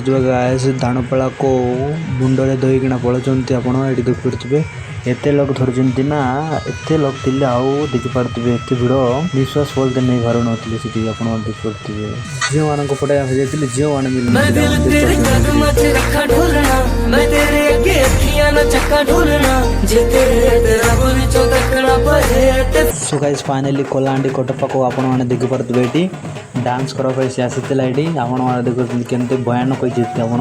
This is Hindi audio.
देखिपे गाइस दाणपाला को मुंडे धोईकिना पड़ते आप देखिपे एते लोग धरती ना एते लोग थे आउ देखिपे एत भिड़ विश्वास बोलते नहीं घर नी सी आप देखिपे झील मान पटे जाते झील सो गाइस फाइनली कोलांडी कोटपा को आपण देखिपे ये डांस करने से आसी ये आपण देखते केमती भयानक होती आपण